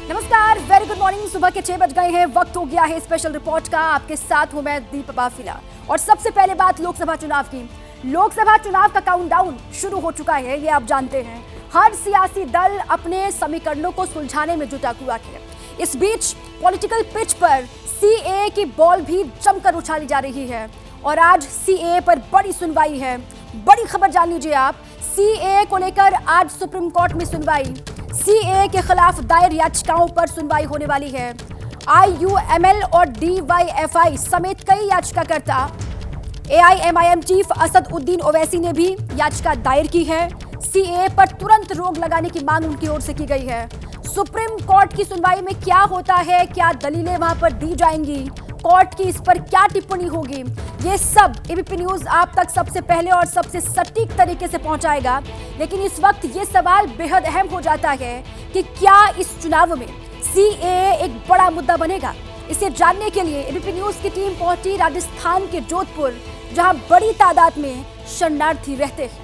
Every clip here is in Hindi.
नमस्कार, वेरी गुड मॉर्निंग। सुबह के 6 बज गए हैं, वक्त हो गया है स्पेशल रिपोर्ट का। आपके साथ हूं मैं दीपा बाफिला। और सबसे पहले बात लोकसभा चुनाव की। लोकसभा चुनाव का काउंटडाउन शुरू हो चुका है, ये आप जानते हैं। हर सियासी दल अपने समीकरणों को सुलझाने में जुटा हुआ है। इस बीच पॉलिटिकल पिच पर सीएए की बॉल भी जमकर उछाली जा रही है और आज सीएए पर बड़ी सुनवाई है। बड़ी खबर जान लीजिए आप। सीएए को लेकर आज सुप्रीम कोर्ट में सुनवाई। सीएए के खिलाफ दायर याचिकाओं पर सुनवाई होने वाली है। आईयूएमएल और डीवाईएफआई समेत कई याचिकाकर्ता, एआईएमआईएम चीफ असद उद्दीन ओवैसी ने भी याचिका दायर की है। सीएए पर तुरंत रोक लगाने की मांग उनकी ओर से की गई है। सुप्रीम कोर्ट की सुनवाई में क्या होता है, क्या दलीलें वहां पर दी जाएंगी, कोर्ट की इस पर क्या टिप्पणी होगी, ये सब एबीपी न्यूज आप तक सबसे पहले और सबसे सटीक तरीके से पहुंचाएगा। लेकिन इस वक्त ये सवाल बेहद अहम हो जाता है कि क्या इस चुनाव में सीएए एक बड़ा मुद्दा बनेगा। इसे जानने के लिए एबीपी न्यूज की टीम पहुंची राजस्थान के जोधपुर, जहां बड़ी तादाद में शरणार्थी रहते हैं।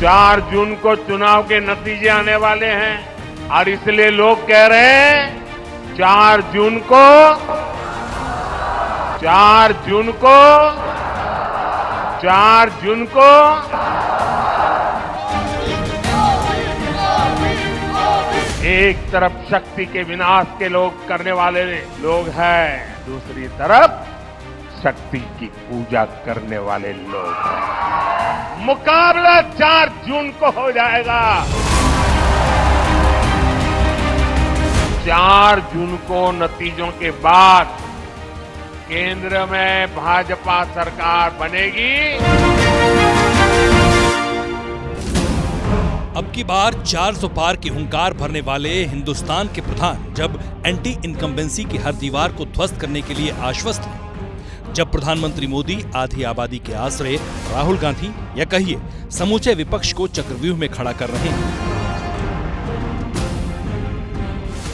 चार जून को चुनाव के नतीजे आने वाले हैं और इसलिए लोग कह रहे हैं 4 जून को एक तरफ शक्ति के विनाश के लोग करने वाले लोग हैं, दूसरी तरफ शक्ति की पूजा करने वाले लोग हैं। मुकाबला 4 जून को हो जाएगा। 4 जून को नतीजों के बाद केंद्र में भाजपा सरकार बनेगी। अब की बार 400 पार की हुंकार भरने वाले हिंदुस्तान के प्रधान जब एंटी इनकम्बेंसी की हर दीवार को ध्वस्त करने के लिए आश्वस्त हैं, जब प्रधानमंत्री मोदी आधी आबादी के आश्रय राहुल गांधी या कहिए समूचे विपक्ष को चक्रव्यूह में खड़ा कर रहे हैं,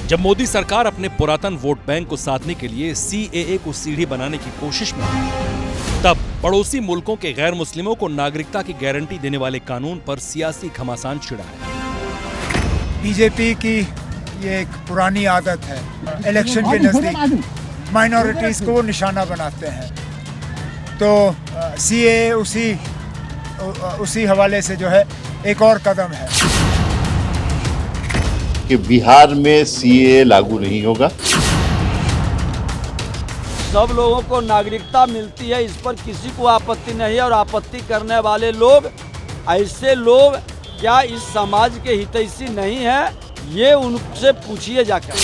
जब मोदी सरकार अपने पुरातन वोट बैंक को साधने के लिए सीएए को सीढ़ी बनाने की कोशिश में है, तब पड़ोसी मुल्कों के गैर मुस्लिमों को नागरिकता की गारंटी देने वाले कानून पर सियासी घमासान छिड़ा है। बीजेपी की ये एक पुरानी आदत है, इलेक्शन के नजदीक माइनॉरिटीज को निशाना बनाते हैं। तो सीएए उसी हवाले से जो है एक और कदम है कि बिहार में सीएए लागू नहीं होगा। सब लोगों को नागरिकता मिलती है, इस पर किसी को आपत्ति नहीं है। और आपत्ति करने वाले लोग, ऐसे लोग क्या इस समाज के हितैषी नहीं है, ये उनसे पूछिए जाकर।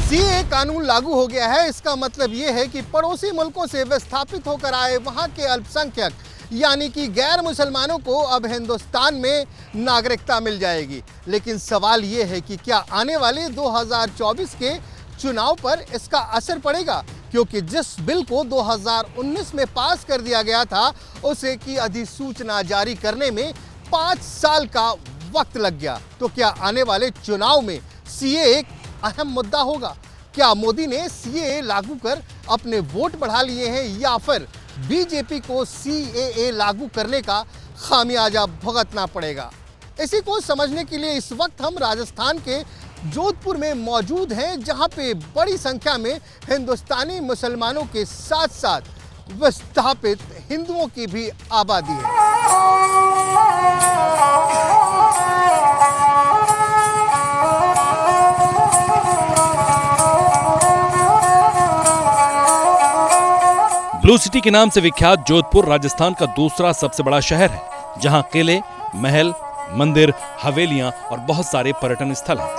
सीएए कानून लागू हो गया है, इसका मतलब ये है कि पड़ोसी मुल्कों से विस्थापित होकर आए वहां के अल्पसंख्यक यानी कि गैर मुसलमानों को अब हिंदुस्तान में नागरिकता मिल जाएगी। लेकिन सवाल ये है कि क्या आने वाले 2024 के चुनाव पर इसका असर पड़ेगा, क्योंकि जिस बिल को 2019 में पास कर दिया गया था उसे की अधिसूचना जारी करने में 5 साल का वक्त लग गया। तो क्या आने वाले चुनाव में सीएए एक अहम मुद्दा होगा? क्या मोदी ने सीएए लागू कर अपने वोट बढ़ा लिए हैं या फिर बीजेपी को सीएए लागू करने का खामियाजा भुगतना पड़ेगा? इसी को समझने के लिए इस वक्त हम राजस्थान के जोधपुर में मौजूद हैं, जहां पे बड़ी संख्या में हिंदुस्तानी मुसलमानों के साथ साथ विस्थापित हिंदुओं की भी आबादी है। ब्लू सिटी के नाम से विख्यात जोधपुर राजस्थान का दूसरा सबसे बड़ा शहर है, जहां किले, महल, मंदिर, हवेलियां और बहुत सारे पर्यटन स्थल हैं,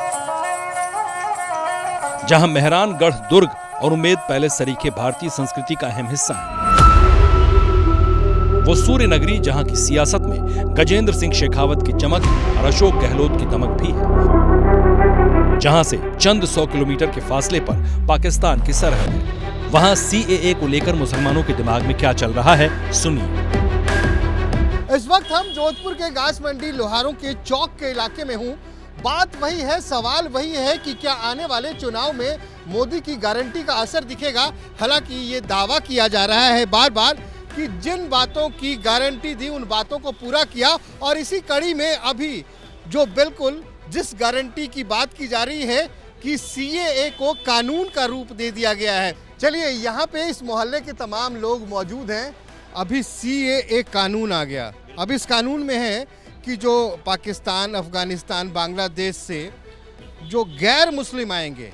जहां मेहरानगढ़ दुर्ग और उम्मेद पैलेस सरीखे भारतीय संस्कृति का अहम हिस्सा है। वो सूर्य नगरी जहां की सियासत में गजेंद्र सिंह शेखावत की चमक और अशोक गहलोत की दमक भी है, जहां से चंद 100 किलोमीटर के फासले पर पाकिस्तान की सरहद है। वहां सीएए को लेकर मुसलमानों के दिमाग में क्या चल रहा है, सुनिए। इस वक्त हम जोधपुर के घास मंडी लोहारों के चौक के इलाके में हूं, बात वही है, सवाल वही है कि क्या आने वाले चुनाव में मोदी की गारंटी का असर दिखेगा। हालांकि ये दावा किया जा रहा है बार बार कि जिन बातों की गारंटी दी उन बातों को पूरा किया, और इसी कड़ी में अभी जो बिल्कुल जिस गारंटी की बात की जा रही है कि सीएए को कानून का रूप दे दिया गया है। चलिए, यहाँ पे इस मोहल्ले के तमाम लोग मौजूद हैं। अभी सीएए कानून आ गया। अब इस कानून में है कि जो पाकिस्तान, अफगानिस्तान, बांग्लादेश से जो गैर मुस्लिम आएंगे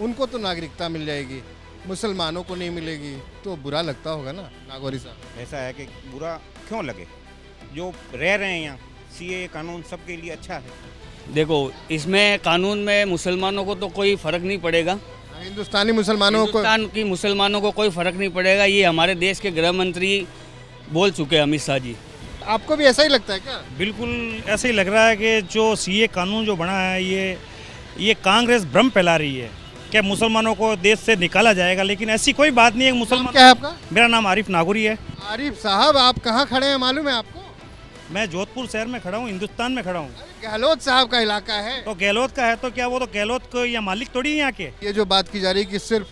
उनको तो नागरिकता मिल जाएगी, मुसलमानों को नहीं मिलेगी। तो बुरा लगता होगा ना नागौरी साहब? ऐसा है कि बुरा क्यों लगे, जो रह रहे हैं यहाँ, सीएए कानून सबके लिए अच्छा है। देखो, इसमें कानून में मुसलमानों को तो कोई फर्क नहीं पड़ेगा, हिंदुस्तानी मुसलमानों को, हिंदुस्तान की मुसलमानों को कोई फर्क नहीं पड़ेगा। ये हमारे देश के गृह मंत्री बोल चुके हैं, अमित शाह जी। आपको भी ऐसा ही लगता है क्या? बिल्कुल ऐसे ही लग रहा है कि जो सीए कानून जो बना है ये कांग्रेस भ्रम फैला रही है कि मुसलमानों को देश से निकाला जाएगा, लेकिन ऐसी कोई बात नहीं है। मुसलमान क्या है आपका? मेरा नाम आरिफ नागौरी है। आरिफ साहब, आप कहाँ खड़े हैं मालूम है आपको? मैं जोधपुर शहर में खड़ा हूँ, हिंदुस्तान में खड़ा हूँ। गहलोत साहब का इलाका है। तो गहलोत का है तो क्या वो तो गहलोत को या मालिक थोड़ी है यहाँ के। ये जो बात की जा रही है कि सिर्फ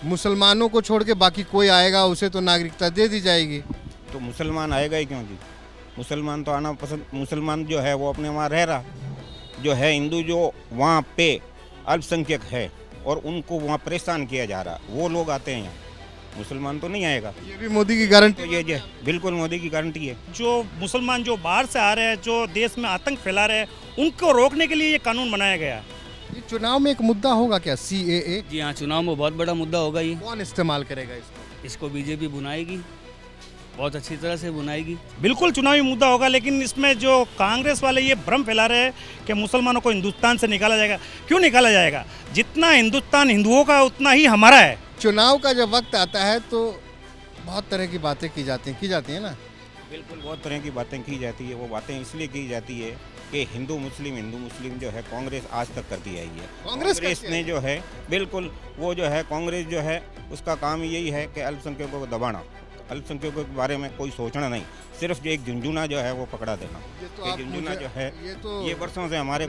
मुसलमानों को छोड़ के बाकी कोई आएगा उसे तो नागरिकता दे दी जाएगी, तो मुसलमान आएगा ही क्यों जी? मुसलमान तो आना पसंद, मुसलमान जो है वो अपने वहाँ रह रहा, जो है हिंदू जो वहाँ पे अल्पसंख्यक है और उनको वहाँ परेशान किया जा रहा, वो लोग आते हैं यहाँ, मुसलमान तो नहीं आएगा। ये भी मोदी की गारंटी? तो ये बिल्कुल मोदी की गारंटी है। जो मुसलमान जो बाहर से आ रहे हैं, जो देश में आतंक फैला रहे हैं, उनको रोकने के लिए ये कानून बनाया गया है। ये चुनाव में एक मुद्दा होगा क्या सीएए? जी हाँ, चुनाव में बहुत बड़ा मुद्दा होगा ये। कौन इस्तेमाल करेगा इसको? इसको बीजेपी बुनाएगी, बहुत अच्छी तरह से बुनाएगी। बिल्कुल चुनावी मुद्दा होगा, लेकिन इसमें जो कांग्रेस वाले ये भ्रम फैला रहे हैं कि मुसलमानों को हिंदुस्तान से निकाला जाएगा। क्यों निकाला जाएगा? जितना हिंदुस्तान हिंदुओं का उतना ही हमारा है। चुनाव का जब वक्त आता है तो बहुत तरह की बातें की जाती है ना। बिल्कुल बहुत तरह की बातें की जाती है। वो बातें इसलिए की जाती है कि हिंदू मुस्लिम जो है कांग्रेस आज तक करती आई है। कांग्रेस ने जो है बिल्कुल वो जो है कांग्रेस जो है उसका काम यही है कि अल्पसंख्यकों को दबाना, अल्पसंख्यकों के बारे में कोई सोचना नहीं, सिर्फ एक झुंझुना जो है वो पकड़ा देना। ये झुंझुना जो है ये वर्षों से हमारे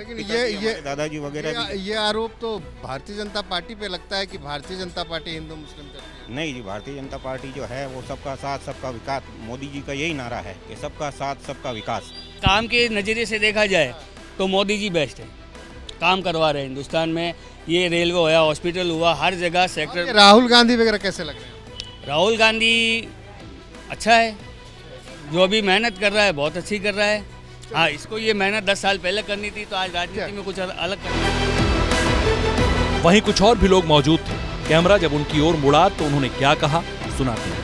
दादाजी वगैरह ये आरोप तो भारतीय जनता पार्टी पे लगता है कि भारतीय जनता पार्टी हिंदू मुस्लिम करती है। नहीं जी, भारतीय जनता पार्टी जो है वो सबका साथ सबका विकास, मोदी जी का यही नारा है कि सबका साथ सबका विकास। काम के नज़रिए से देखा जाए तो मोदी जी बेस्ट है, काम करवा रहे हैं हिंदुस्तान में। ये रेलवे हुआ, हॉस्पिटल हुआ, हर जगह सेक्टर। राहुल गांधी वगैरह कैसे लग रहे हैं? राहुल गांधी अच्छा है, जो भी मेहनत कर रहा है बहुत अच्छी कर रहा है। हाँ, इसको ये मेहनत 10 साल पहले करनी थी, तो आज राजनीति में कुछ अलग करना है। वहीं कुछ और भी लोग मौजूद थे। कैमरा जब उनकी ओर मुड़ा तो उन्होंने क्या कहा, सुनाते हैं।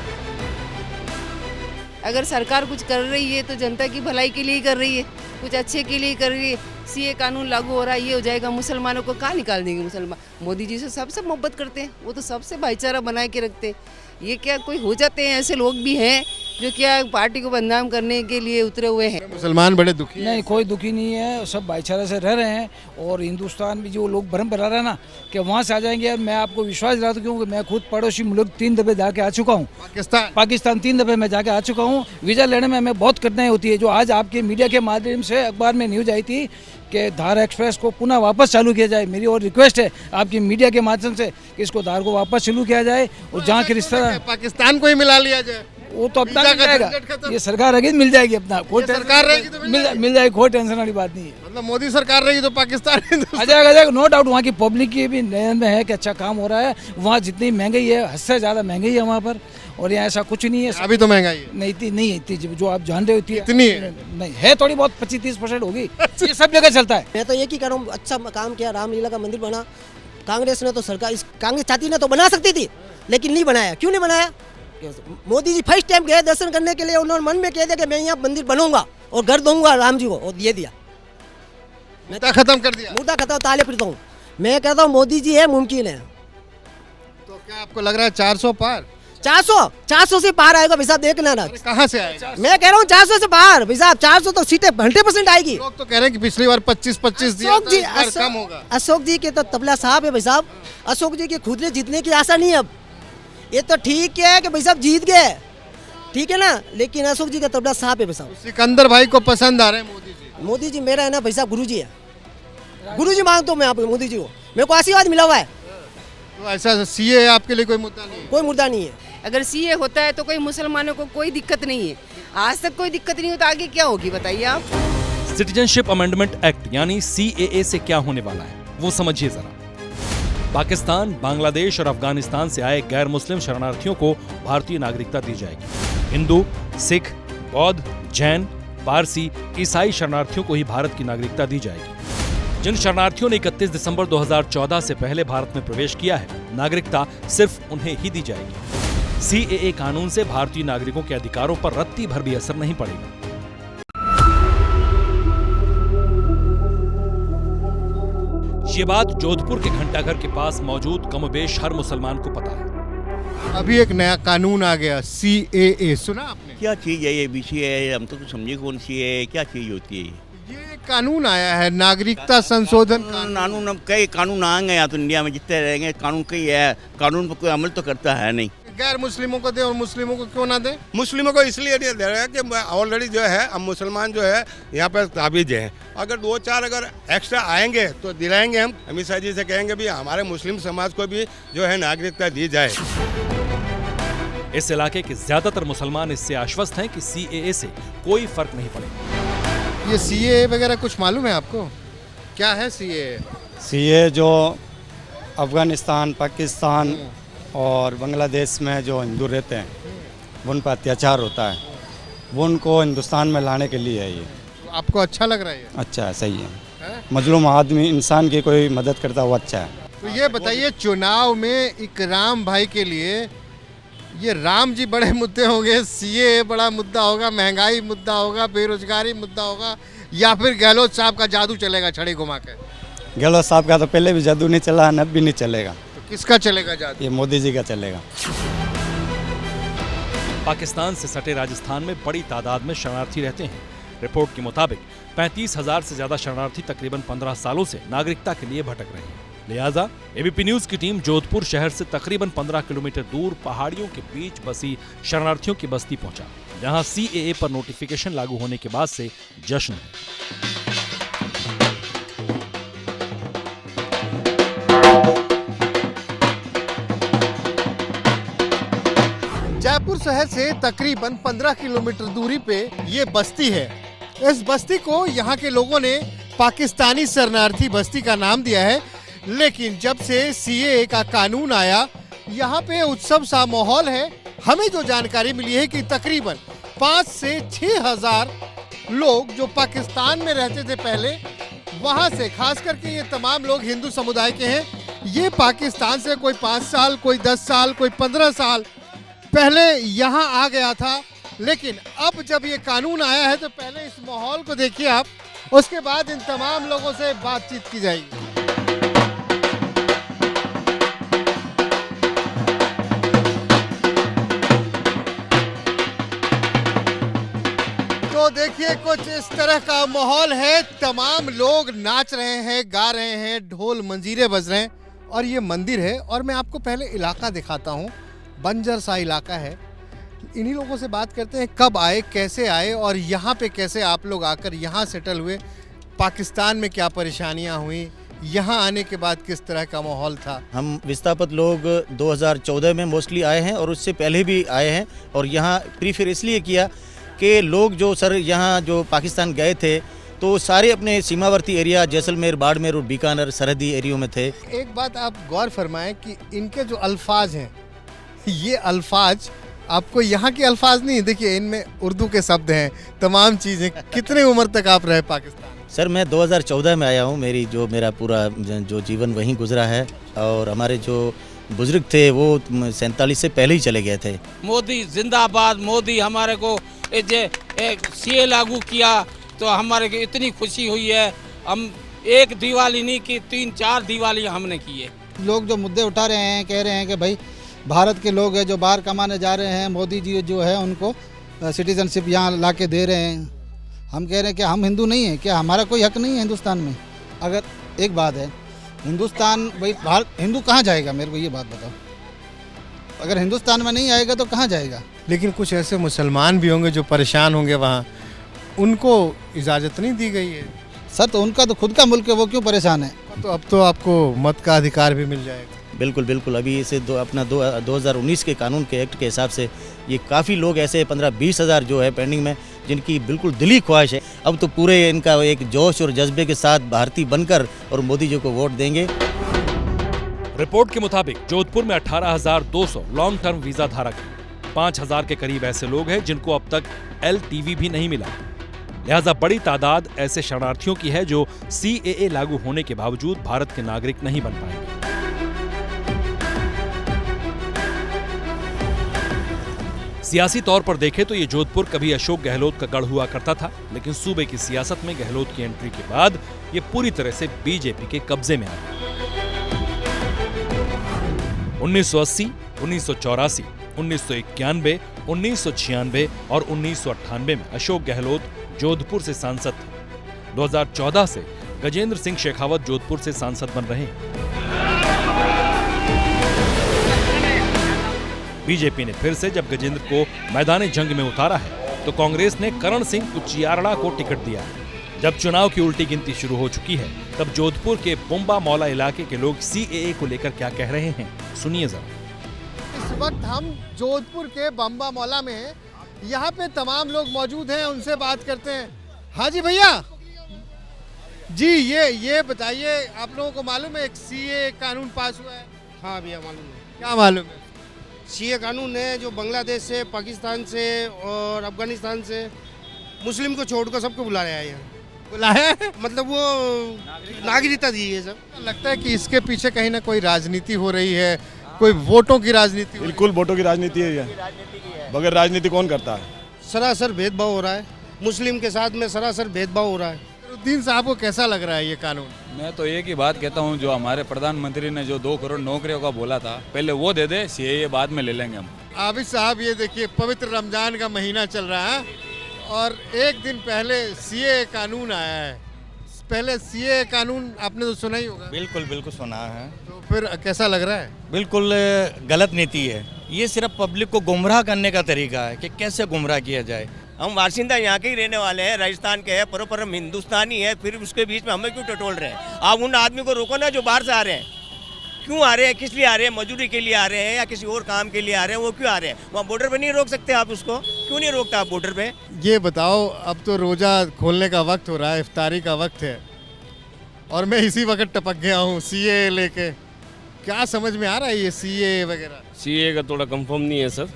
अगर सरकार कुछ कर रही है तो जनता की भलाई के लिए ही कर रही है, कुछ अच्छे के लिए कर रही है। सीए कानून लागू हो रहा है, ये हो जाएगा, मुसलमानों को कहाँ निकाल देंगे मुसलमान। मोदी जी से सबसे मोहब्बत करते हैं, वो तो सबसे भाईचारा बना के रखते हैं। ये क्या कोई हो जाते हैं, ऐसे लोग भी हैं जो क्या पार्टी को बदनाम करने के लिए उतरे हुए हैं। मुसलमान बड़े दुखी? नहीं, कोई दुखी नहीं है, सब भाईचारे से रह रहे हैं। और हिंदुस्तान में जो लोग भ्रम फैला रहे हैं ना कि वहाँ से आ जाएंगे, मैं आपको विश्वास दिलाता हूँ क्योंकि मैं खुद पड़ोसी मुल्क 3 दफे जाके आ चुका हूँ। पाकिस्तान 3 दफे मैं जाके आ चुका हूँ। वीज़ा लेने में हमें बहुत कठिनाई होती है। जो आज आपके मीडिया के माध्यम से अखबार में न्यूज आई थी कि धार एक्सप्रेस को पुनः वापस चालू किया जाए, मेरी और रिक्वेस्ट है आपकी मीडिया के माध्यम से कि इसको धार को वापस चालू किया जाए और जहाँ के रिश्तेदार पाकिस्तान को ही मिला लिया जाए, वो तो अपना मिल जाएगा। ये सरकार रहेगी मिल जाएगी, अपना कोई सरकार रहेगी तो मिल जाएगी, कोई टेंशन वाली बात नहीं है। मतलब मोदी सरकार रहेगी तो पाकिस्तान आ जाएगा, नो डाउट। वहाँ की पब्लिक की भी नयन में है कि अच्छा काम हो रहा है। वहाँ जितनी महंगाई है, हद से ज़्यादा महंगाई है वहाँ पर, और यहाँ ऐसा कुछ नहीं है। अभी तो महंगाई है नहीं इतनी जो आप जान रहे होती है इतनी है नहीं है, थोड़ी बहुत 25-30% होगी। ये सब जगह चलता है। मैं तो ये की कह रहा हूँ, अच्छा काम किया, रामलीला का मंदिर बना। कांग्रेस ने तो सरकार, कांग्रेस चाहती ने तो बना सकती थी, लेकिन नहीं बनाया। क्यों नहीं बनाया? मोदी जी फर्स्ट टाइम गए दर्शन करने के लिए, उन्होंने मन में कह दिया कि मैं यहाँ मंदिर बनूंगा और घर दूंगा राम जी को, और ये दिया, मुद्दा खत्म कर दिया। मुद्दा खत्म, ताले फिरता हूँ। मैं कहता हूँ मोदी जी है, मुमकिन है। तो क्या आपको लग रहा है 400 पार? 400 से पार आएगा भाई साहब, देख लेना। कहाँ से आएगा? मैं कह रहा हूँ 400 से पार भाई साहब। 400 तो सीटें 100% आएगी। लोग तो कह रहे हैं कि पिछली बार 25-25 दिया था, इस बार कम होगा। अशोक जी के तो तबला साहब है भाई साहब। अशोक जी के खुद ने जीतने की आशा नहीं है अब। ये तो ठीक है कि भाई साहब जीत गए, ठीक है ना, लेकिन अशोक जी का तबला साहब है भाई साहब। सिकंदर भाई को पसंद आ रहे हैं मोदी जी? मोदी जी मेरा है ना भाई साहब, गुरु जी है। गुरुजी मानता हूँ मैं आप मोदी जी को, मेरे को आशीर्वाद मिला हुआ है। तो ऐसा सीए आपके लिए कोई मुद्दा नहीं है? कोई मुद्दा नहीं है। अगर सीए होता है तो कोई मुसलमानों को कोई दिक्कत नहीं है, आज तक कोई दिक्कत नहीं हो तो आगे क्या होगी बताइए आप। सिटीजनशिप अमेंडमेंट एक्ट यानी सीएए से क्या होने वाला है वो समझिए जरा। पाकिस्तान, बांग्लादेश और अफगानिस्तान से आए गैर मुस्लिम शरणार्थियों को भारतीय नागरिकता दी जाएगी। हिंदू, सिख, बौद्ध, जैन, पारसी, ईसाई शरणार्थियों को ही भारत की नागरिकता दी जाएगी। जिन शरणार्थियों ने 31 दिसंबर 2014 से पहले भारत में प्रवेश किया है, नागरिकता सिर्फ उन्हें ही दी जाएगी। सीएए कानून से भारतीय नागरिकों के अधिकारों पर रत्ती भर भी असर नहीं पड़ेगा। ये बात जोधपुर के घंटाघर के पास मौजूद कमोबेश हर मुसलमान को पता है। अभी एक नया कानून आ गया सीएए, सुना आपने? क्या चीज है ये बीसीए? हम तो समझे कौन सी है, क्या चीज होती है ये कानून आया है, नागरिकता संशोधन कानून। अब कई कानून आएंगे यहाँ तो इंडिया में जितने रहेंगे कानून कई है, कानून पर कोई अमल तो करता है नहीं। गैर मुस्लिमों को दे और मुस्लिमों को क्यों ना दे? मुस्लिमों को इसलिए नहीं दे रहे हैं कि ऑलरेडी जो है हम मुसलमान जो है यहाँ पर ताबीज हैं। अगर 2-4 अगर एक्स्ट्रा आएंगे तो दिलाएंगे। हम अमित शाह जी से कहेंगे भी हमारे मुस्लिम समाज को भी जो है नागरिकता दी जाए। इस इलाके के ज्यादातर मुसलमान इससे आश्वस्त हैं कि सीएए से कोई फर्क नहीं पड़ेगा। ये सीएए वगैरह कुछ मालूम है आपको? क्या है सीएए? सीए जो अफगानिस्तान, पाकिस्तान और बांग्लादेश में जो हिंदू रहते हैं उन पर अत्याचार होता है, वो उनको हिंदुस्तान में लाने के लिए है। ये आपको अच्छा लग रहा है? अच्छा है, सही है। मजलूम आदमी इंसान की कोई मदद करता वो अच्छा है। तो ये बताइए, चुनाव में इकराम भाई के लिए ये राम जी बड़े मुद्दे होंगे, सीए बड़ा मुद्दा होगा, महंगाई मुद्दा होगा, बेरोजगारी मुद्दा होगा, या फिर गहलोत साहब का जादू चलेगा छड़ी घुमा के? गहलोत साहब का तो पहले भी जादू नहीं चला, अब भी नहीं चलेगा। तो किसका चलेगा जादू? ये मोदी जी का चलेगा। पाकिस्तान से सटे राजस्थान में बड़ी तादाद में शरणार्थी रहते हैं। रिपोर्ट के मुताबिक 35,000 से ज्यादा शरणार्थी तकरीबन 15 सालों से नागरिकता के लिए भटक रहे हैं। लिहाजा एबीपी न्यूज की टीम जोधपुर शहर से तकरीबन 15 किलोमीटर दूर पहाड़ियों के बीच बसी शरणार्थियों की बस्ती पहुंचा, जहां सीएए पर नोटिफिकेशन लागू होने के बाद से जश्न है। जयपुर शहर से तकरीबन 15 किलोमीटर दूरी पे ये बस्ती है। इस बस्ती को यहाँ के लोगों ने पाकिस्तानी शरणार्थी बस्ती का नाम दिया है, लेकिन जब से सीएए का कानून आया यहाँ पे उत्सव सा माहौल है। हमें जो जानकारी मिली है कि तकरीबन 5 से 6 हजार लोग जो पाकिस्तान में रहते थे पहले, वहाँ से खास करके ये तमाम लोग हिंदू समुदाय के हैं। ये पाकिस्तान से कोई 5 साल, कोई 10 साल, कोई 15 साल पहले यहाँ आ गया था, लेकिन अब जब ये कानून आया है तो पहले इस माहौल को देखिए आप, उसके बाद इन तमाम लोगों से बातचीत की जाएगी। तो देखिए कुछ इस तरह का माहौल है, तमाम लोग नाच रहे हैं, गा रहे हैं, ढोल मंजीरे बज रहे हैं और ये मंदिर है। और मैं आपको पहले इलाका दिखाता हूँ, बंजर सा इलाका है। इन्हीं लोगों से बात करते हैं, कब आए, कैसे आए और यहाँ पे कैसे आप लोग आकर यहाँ सेटल हुए, पाकिस्तान में क्या परेशानियाँ हुई, यहाँ आने के बाद किस तरह का माहौल था। हम विस्थापित लोग 2014 में मोस्टली आए हैं और उससे पहले भी आए हैं, और यहाँ प्रीफर इसलिए किया कि लोग जो सर यहाँ जो पाकिस्तान गए थे तो सारे अपने सीमावर्ती एरिया जैसलमेर, बाड़मेर और बीकानेर सरहदी एरियो में थे। एक बात आप गौर फरमाएं कि इनके जो अल्फाज हैं, ये अल्फाज आपको यहाँ के अल्फाज नहीं, देखिए इनमें उर्दू के शब्द हैं, तमाम चीज़ें। कितने उम्र तक आप रहे पाकिस्तान? सर मैं 2014 में आया हूँ, मेरा पूरा जो जीवन वहीं गुजरा है, और हमारे जो बुजुर्ग थे वो 47 से पहले ही चले गए थे। मोदी जिंदाबाद, मोदी हमारे को सीए लागू किया तो हमारे को इतनी खुशी हुई है। हम एक दिवाली नहीं की, 3-4 दिवाली हमने की है। लोग जो मुद्दे उठा रहे हैं, कह रहे हैं कि भाई भारत के लोग हैं जो बाहर कमाने जा रहे हैं, मोदी जी जो है उनको सिटीजनशिप यहाँ ला के दे रहे हैं। हम कह रहे हैं कि हम हिंदू नहीं हैं, क्या हमारा कोई हक नहीं है हिंदुस्तान में? अगर एक बात है, हिंदुस्तान भाई भारत, हिंदू कहाँ जाएगा? मेरे को ये बात बताओ, अगर हिंदुस्तान में नहीं आएगा तो कहाँ जाएगा? लेकिन कुछ ऐसे मुसलमान भी होंगे जो परेशान होंगे वहाँ, उनको इजाज़त नहीं दी गई है। सर तो उनका तो खुद का मुल्क है, वो क्यों परेशान है? तो अब तो आपको मत का अधिकार भी मिल जाएगा। बिल्कुल बिल्कुल, अभी इसे 2019 के कानून के एक्ट के हिसाब से ये काफ़ी लोग ऐसे 15-20 हज़ार जो है पेंडिंग में, जिनकी बिल्कुल दिली ख्वाहिश है। अब तो पूरे इनका एक जोश और जज्बे के साथ भारतीय बनकर और मोदी जी को वोट देंगे। रिपोर्ट के मुताबिक जोधपुर में 18,200 लॉन्ग टर्म वीजा धारक हैं। 5,000 के करीब ऐसे लोग हैं जिनको अब तक LTV भी नहीं मिला। लिहाजा बड़ी तादाद ऐसे शरणार्थियों की है जो CAA लागू होने के बावजूद भारत के नागरिक नहीं बन पाएंगे। सियासी तौर पर देखें तो ये जोधपुर कभी अशोक गहलोत का गढ़ हुआ करता था, लेकिन सूबे की सियासत में गहलोत की एंट्री के बाद ये पूरी तरह से बीजेपी के कब्जे में आ गया। 1980, 1984, 1991, 1996 और 1998 में अशोक गहलोत जोधपुर से सांसद थे। 2014 से गजेंद्र सिंह शेखावत जोधपुर से सांसद बन रहे हैं। बीजेपी ने फिर से जब गजेंद्र को मैदानी जंग में उतारा है तो कांग्रेस ने करण सिंह कुचियारड़ा को टिकट दिया है। जब चुनाव की उल्टी गिनती शुरू हो चुकी है तब जोधपुर के बुम्बा मौला इलाके के लोग CAA को लेकर क्या कह रहे हैं, सुनिए जरा। इस वक्त हम जोधपुर के बम्बा मौला में हैं। यहाँ पे तमाम लोग मौजूद हैं, उनसे बात करते हैं। हाँ जी भैया जी, ये बताइए, आप लोगों को मालूम है एक CAA कानून पास हुआ है? हाँ भैया मालूम है। क्या मालूम है? CAA कानून है जो बांग्लादेश से, पाकिस्तान से और अफगानिस्तान से मुस्लिम को छोड़कर सबको बुलाया है यहाँ। बुलाया है? मतलब वो नागरिकता दी है सब। लगता है कि इसके पीछे कहीं ना कोई राजनीति हो रही है, कोई वोटों की राजनीति। बिल्कुल वोटों की राजनीति है। बगैर राजनीति कौन करता है? सरासर भेदभाव हो रहा है, मुस्लिम के साथ में सरासर भेदभाव हो रहा है। उद्दीन साहब को कैसा लग रहा है ये कानून? मैं तो एक ही बात कहता हूँ, जो हमारे प्रधानमंत्री ने जो 2 करोड़ नौकरियों का बोला था, पहले वो दे दे, CAA बाद में ले लेंगे हम। आबिद साहब ये देखिए, पवित्र रमजान का महीना चल रहा है और एक दिन पहले CAA कानून आया है। पहले CAA कानून आपने तो सुना ही होगा। बिल्कुल बिल्कुल सुना है। तो फिर कैसा लग रहा है? बिल्कुल गलत नीति है ये, सिर्फ पब्लिक को गुमराह करने का तरीका है कि कैसे गुमराह किया जाए। हम बाशिंदा यहाँ के ही रहने वाले हैं, राजस्थान के हैं, पर हम हिंदुस्तानी है, फिर उसके बीच में हमें क्यों टटोल रहे हैं? आप उन आदमी को रोको ना जो बाहर से आ रहे हैं। क्यों आ रहे हैं, किस लिए आ रहे हैं? मजदूरी के लिए आ रहे हैं या किसी और काम के लिए आ रहे हैं? वो क्यों आ रहे हैं? वहाँ बॉर्डर पे नहीं रोक सकते आप उसको? क्यों नहीं रोकता आप बॉर्डर पे? ये बताओ, अब तो रोजा खोलने का वक्त हो रहा है, इफ्तारी का वक्त है और मैं इसी वक्त टपक गया हूँ CAA लेके। क्या समझ में आ रहा है ये CAA वगैरह? CAA का थोड़ा कंफर्म नहीं है सर,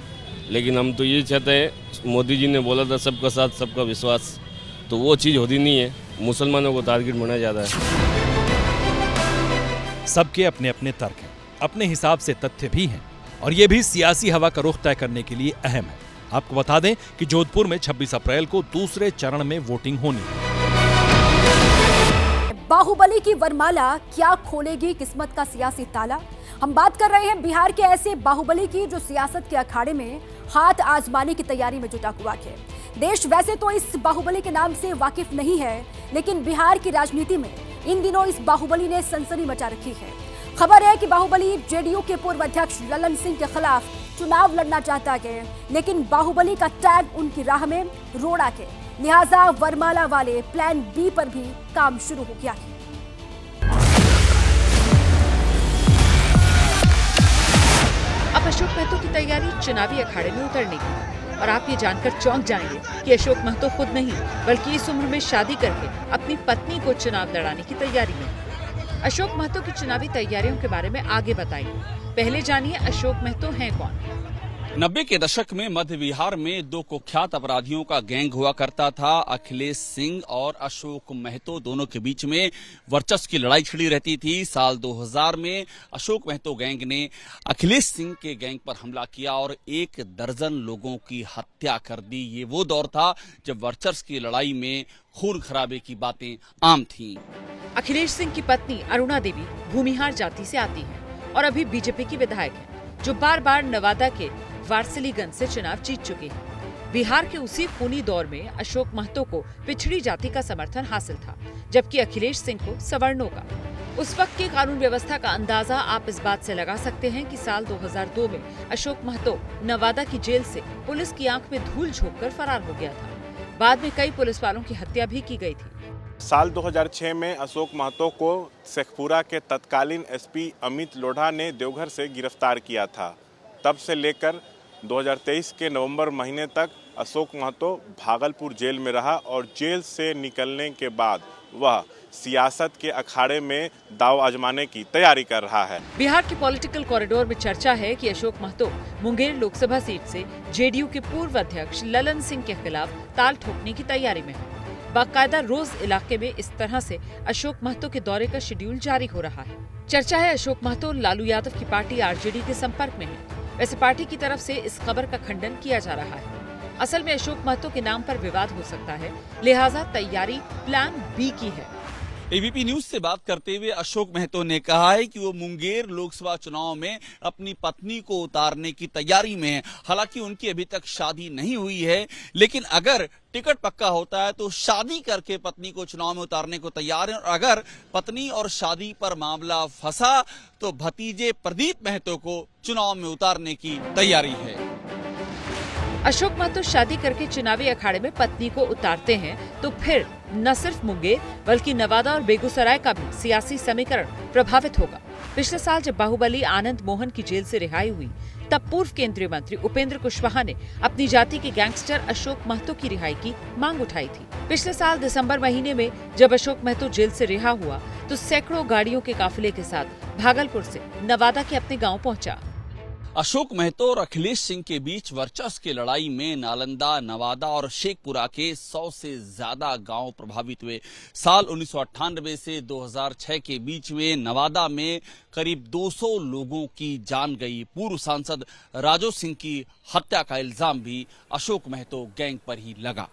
लेकिन हम तो ये चाहते हैं, मोदी जी ने बोला था सबका साथ सबका विश्वास, तो वो चीज़ होती नहीं है। मुसलमानों को टारगेट बनाया जाता है। सबके अपने अपने तर्क हैं, अपने हिसाब से तथ्य भी हैं और ये भी सियासी हवा का रुख तय करने के लिए अहम है। आपको बता दें कि जोधपुर में 26 अप्रैल को दूसरे चरण में वोटिंग होनी है। बाहुबली की वरमाला क्या खोलेगी किस्मत का सियासी ताला? हम बात कर रहे हैं बिहार के ऐसे बाहुबली की जो सियासत के अखाड़े में हाथ आजमाने की तैयारी में जुटा हुआ है। देश वैसे तो इस बाहुबली के नाम से वाकिफ नहीं है, लेकिन बिहार की राजनीति में इन दिनों इस बाहुबली ने सनसनी मचा रखी है। खबर है कि बाहुबली JDU के पूर्व अध्यक्ष ललन सिंह के खिलाफ चुनाव लड़ना चाहता है, लेकिन बाहुबली का टैग उनकी राह में रोड़ा के, लिहाजा वरमाला वाले प्लान B पर भी काम शुरू हो गया है। अब अशोक महतो की तैयारी चुनावी अखाड़े में उतरने की, और आप ये जानकर चौंक जाएंगे कि अशोक महतो खुद नहीं बल्कि इस उम्र में शादी करके अपनी पत्नी को चुनाव लड़ाने की तैयारी में। अशोक महतो की चुनावी तैयारियों के बारे में आगे बताइए, पहले जानिए अशोक महतो हैं कौन। 90 के दशक में मध्य बिहार में 2 कुख्यात अपराधियों का गैंग हुआ करता था। अखिलेश सिंह और अशोक महतो दोनों के बीच में वर्चस्व की लड़ाई छिड़ी रहती थी। साल 2000 में अशोक महतो गैंग ने अखिलेश सिंह के गैंग पर हमला किया और 1 दर्जन लोगों की हत्या कर दी। ये वो दौर था जब वर्चस्व की लड़ाई में खून खराबे की बातें आम थीं। अखिलेश सिंह की पत्नी अरुणा देवी भूमिहार जाति से आती हैं और अभी बीजेपी की विधायक हैं, जो बार बार नवादा के वारसिलीगंज से चुनाव जीत चुके हैं। बिहार के उसी खूनी दौर में अशोक महतो को पिछड़ी जाति का समर्थन हासिल था, जबकि अखिलेश सिंह को सवर्णों का। उस वक्त की कानून व्यवस्था का अंदाजा आप इस बात से लगा सकते हैं कि साल 2002 में अशोक महतो नवादा की जेल से पुलिस की आंख में धूल झोंककर फरार हो गया था। बाद में कई पुलिस वालों की हत्या भी की गई थी। साल 2006 में अशोक महतो को शेखपुरा के तत्कालीन एसपी अमित लोढ़ा ने देवघर से गिरफ्तार किया था। तब से लेकर 2023 के नवंबर महीने तक अशोक महतो भागलपुर जेल में रहा और जेल से निकलने के बाद वह सियासत के अखाड़े में दांव आजमाने की तैयारी कर रहा है। बिहार के पॉलिटिकल कॉरिडोर में चर्चा है कि अशोक महतो मुंगेर लोकसभा सीट से जेडीयू के पूर्व अध्यक्ष ललन सिंह के खिलाफ ताल ठोकने की तैयारी में है। बाकायदा रोज इलाके में इस तरह से अशोक महतो के दौरे का शेड्यूल जारी हो रहा है। चर्चा है अशोक महतो लालू यादव की पार्टी आरजेडी के संपर्क में है। वैसे पार्टी की तरफ से इस खबर का खंडन किया जा रहा है। असल में अशोक महतो के नाम पर विवाद हो सकता है, लिहाजा तैयारी प्लान बी की है। एबीपी न्यूज से बात करते हुए अशोक महतो ने कहा है कि वो मुंगेर लोकसभा चुनाव में अपनी पत्नी को उतारने की तैयारी में है। हालांकि उनकी अभी तक शादी नहीं हुई है, लेकिन अगर टिकट पक्का होता है तो शादी करके पत्नी को चुनाव में उतारने को तैयार है। और अगर पत्नी और शादी पर मामला फंसा तो भतीजे प्रदीप महतो को चुनाव में उतारने की तैयारी है। अशोक महतो शादी करके चुनावी अखाड़े में पत्नी को उतारते हैं तो फिर न सिर्फ मुंगेर बल्कि नवादा और बेगूसराय का भी सियासी समीकरण प्रभावित होगा। पिछले साल जब बाहुबली आनंद मोहन की जेल से रिहाई हुई तब पूर्व केंद्रीय मंत्री उपेंद्र कुशवाहा ने अपनी जाति के गैंगस्टर अशोक महतो की रिहाई की मांग उठाई थी। पिछले साल दिसंबर महीने में जब अशोक महतो जेल से रिहा हुआ तो सैकड़ों गाड़ियों के काफिले के साथ भागलपुर से नवादा के अपने गाँव पहुँचा। अशोक महतो और अखिलेश सिंह के बीच वर्चस्व की लड़ाई में नालंदा, नवादा और शेखपुरा के 100 से ज्यादा गांव प्रभावित हुए। साल 1998 से 2006 के बीच में नवादा में करीब 200 लोगों की जान गई। पूर्व सांसद राजू सिंह की हत्या का इल्जाम भी अशोक महतो गैंग पर ही लगा।